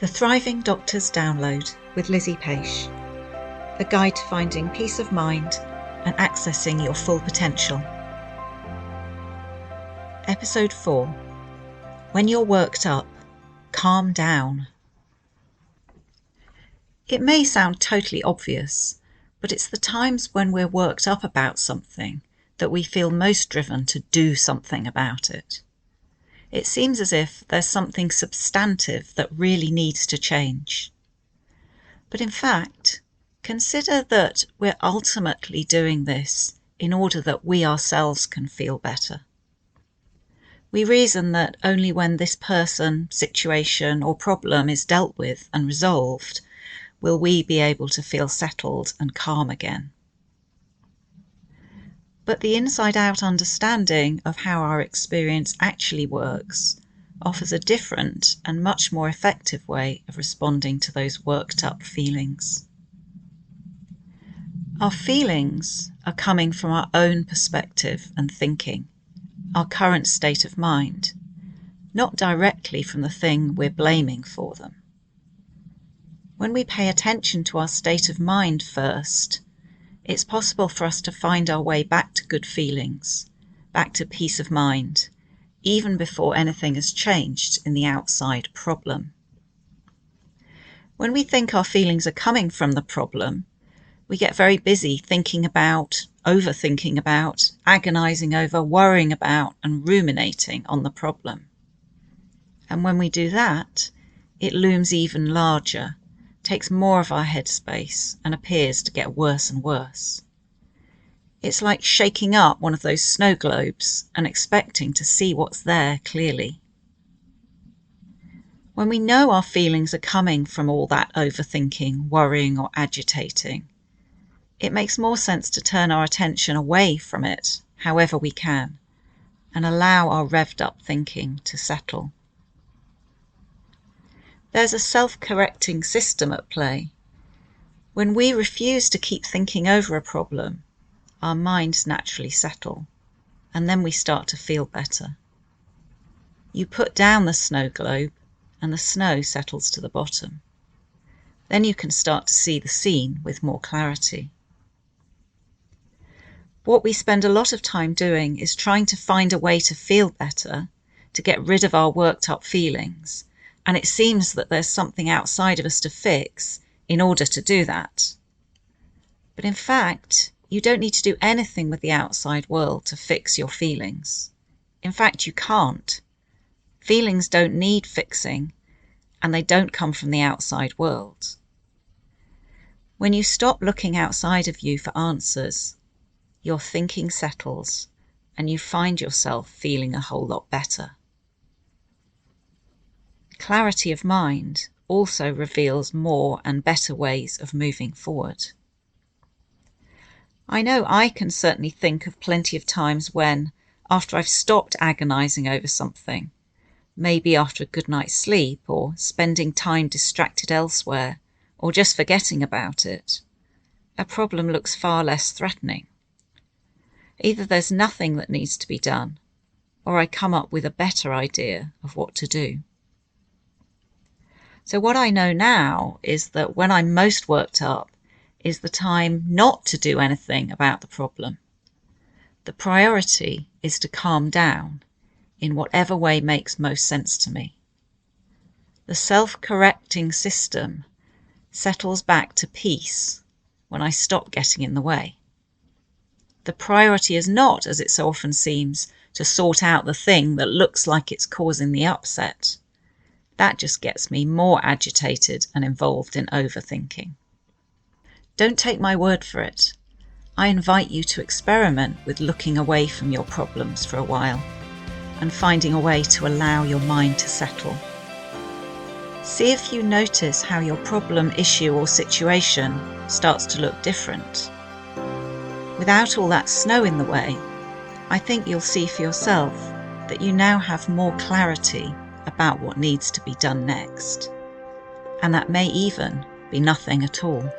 The Thriving Doctors Download with Lizzie Paish, a guide to finding peace of mind and accessing your full potential. Episode 4. When you're worked up, calm down. It may sound totally obvious, but it's the times when we're worked up about something that we feel most driven to do something about it. It seems as if there's something substantive that really needs to change. But in fact, consider that we're ultimately doing this in order that we ourselves can feel better. We reason that only when this person, situation, or problem is dealt with and resolved will we be able to feel settled and calm again. But the inside-out understanding of how our experience actually works offers a different and much more effective way of responding to those worked-up feelings. Our feelings are coming from our own perspective and thinking, our current state of mind, not directly from the thing we're blaming for them. When we pay attention to our state of mind first, it's possible for us to find our way back to good feelings, back to peace of mind, even before anything has changed in the outside problem. When we think our feelings are coming from the problem, we get very busy thinking about, overthinking about, agonizing over, worrying about, and ruminating on the problem. And when we do that, it looms even larger, takes more of our headspace, and appears to get worse and worse. It's like shaking up one of those snow globes and expecting to see what's there clearly. When we know our feelings are coming from all that overthinking, worrying, or agitating, it makes more sense to turn our attention away from it however we can and allow our revved up thinking to settle. There's a self-correcting system at play. When we refuse to keep thinking over a problem, our minds naturally settle, and then we start to feel better. You put down the snow globe, and the snow settles to the bottom. Then you can start to see the scene with more clarity. What we spend a lot of time doing is trying to find a way to feel better, to get rid of our worked up feelings, and it seems that there's something outside of us to fix in order to do that. But in fact, you don't need to do anything with the outside world to fix your feelings. In fact, you can't. Feelings don't need fixing, and they don't come from the outside world. When you stop looking outside of you for answers, your thinking settles, and you find yourself feeling a whole lot better. Clarity of mind also reveals more and better ways of moving forward. I know I can certainly think of plenty of times when, after I've stopped agonizing over something, maybe after a good night's sleep or spending time distracted elsewhere or just forgetting about it, a problem looks far less threatening. Either there's nothing that needs to be done, or I come up with a better idea of what to do. So what I know now is that when I'm most worked up is the time not to do anything about the problem. The priority is to calm down in whatever way makes most sense to me. The self-correcting system settles back to peace when I stop getting in the way. The priority is not, as it so often seems, to sort out the thing that looks like it's causing the upset. That just gets me more agitated and involved in overthinking. Don't take my word for it. I invite you to experiment with looking away from your problems for a while and finding a way to allow your mind to settle. See if you notice how your problem, issue, or situation starts to look different. Without all that snow in the way, I think you'll see for yourself that you now have more clarity about what needs to be done next. And that may even be nothing at all.